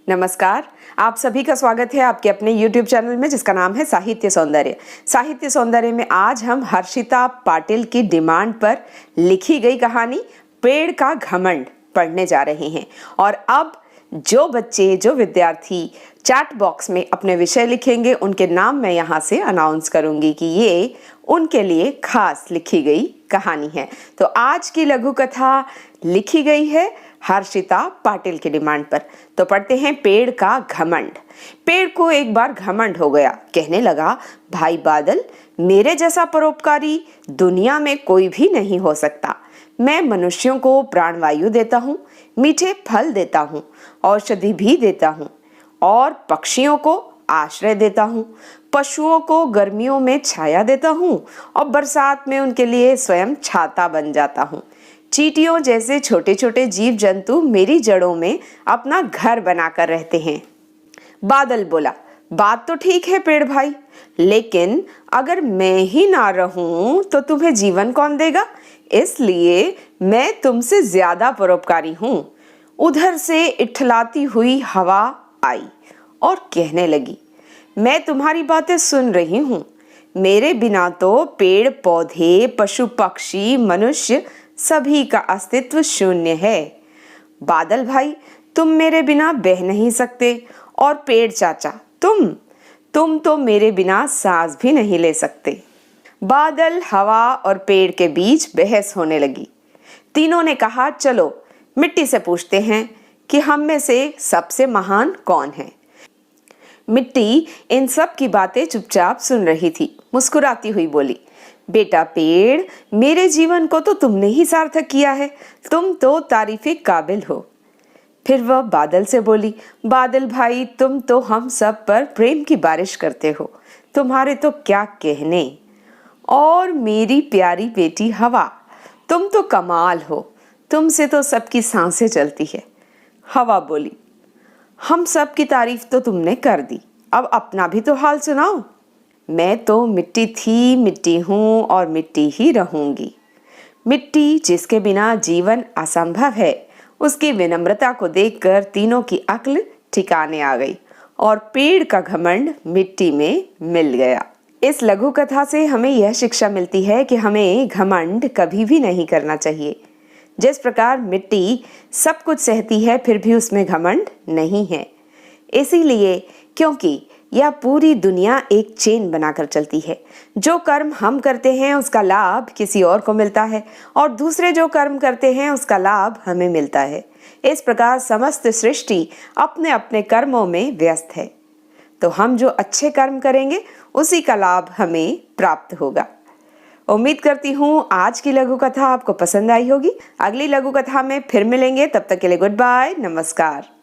नमस्कार, आप सभी का स्वागत है आपके अपने YouTube चैनल में जिसका नाम है साहित्य सौंदर्य। साहित्य सौंदर्य में आज हम हर्षिता पाटिल की डिमांड पर लिखी गई कहानी पेड़ का घमंड पढ़ने जा रहे हैं। और अब जो विद्यार्थी चैट बॉक्स में अपने विषय लिखेंगे उनके नाम मैं यहाँ से अनाउंस करूँगी कि ये उनके लिए खास लिखी गई कहानी है। तो आज की लघु कथा लिखी गई है हर्षिता पाटिल की डिमांड पर। तो पढ़ते हैं पेड़ का घमंड। पेड़ को एक बार घमंड हो गया, कहने लगा, भाई बादल, मेरे जैसा परोपकारी दुनिया में कोई भी नहीं हो सकता। मैं मनुष्यों को प्राणवायु देता हूँ, मीठे फल देता हूँ, औषधि भी देता हूँ और पक्षियों को आश्रय देता हूँ, पशुओं को गर्मियों में छाया देता हूँ और बरसात में उनके लिए स्वयं छाता बन जाता हूँ। चींटियों जैसे छोटे छोटे जीव जंतु मेरी जड़ों में अपना घर बनाकर रहते हैं। बादल बोला, बात तो ठीक है पेड़ भाई, लेकिन अगर मैं ही ना रहूं तो तुम्हें जीवन कौन देगा? इसलिए मैं तुमसे ज्यादा परोपकारी हूं। उधर से इठलाती हुई हवा आई और कहने लगी, मैं तुम्हारी बातें सुन रही हूं। मेरे बिना तो पेड़ पौधे पशु पक्षी मनुष्य सभी का अस्तित्व शून्य है। बादल भाई, तुम मेरे बिना बह नहीं सकते और पेड़ चाचा तुम तो मेरे बिना सांस भी नहीं ले सकते। बादल, हवा और पेड़ के बीच बहस होने लगी। तीनों ने कहा, चलो मिट्टी से पूछते हैं कि हम में से सबसे महान कौन है। मिट्टी इन सब की बातें चुपचाप सुन रही थी। मुस्कुराती हुई बोली, बेटा पेड़, मेरे जीवन को तो तुमने ही सार्थक किया है, तुम तो तारीफे काबिल हो। फिर वह बादल से बोली, बादल भाई, तुम तो हम सब पर प्रेम की बारिश करते हो, तुम्हारे तो क्या कहने। और मेरी प्यारी बेटी हवा, तुम तो कमाल हो, तुमसे तो सबकी सांसें चलती है। हवा बोली, हम सब की तारीफ तो तुमने कर दी, अब अपना भी तो हाल सुनाओ। मैं तो मिट्टी थी, मिट्टी हूँ और मिट्टी ही रहूंगी। मिट्टी जिसके बिना जीवन असंभव है, उसकी विनम्रता को देखकर तीनों की अक्ल ठिकाने आ गई और पेड़ का घमंड मिट्टी में मिल गया। इस लघु कथा से हमें यह शिक्षा मिलती है कि हमें घमंड कभी भी नहीं करना चाहिए। जिस प्रकार मिट्टी सब कुछ सहती है फिर भी उसमें घमंड नहीं है, इसीलिए क्योंकि यह पूरी दुनिया एक चेन बनाकर चलती है। जो कर्म हम करते हैं उसका लाभ किसी और को मिलता है और दूसरे जो कर्म करते हैं उसका लाभ हमें मिलता है। इस प्रकार समस्त सृष्टि अपने अपने कर्मों में व्यस्त है, तो हम जो अच्छे कर्म करेंगे उसी का लाभ हमें प्राप्त होगा। उम्मीद करती हूँ आज की लघु कथा आपको पसंद आई होगी। अगली लघु कथा में फिर मिलेंगे, तब तक के लिए गुड बाय, नमस्कार।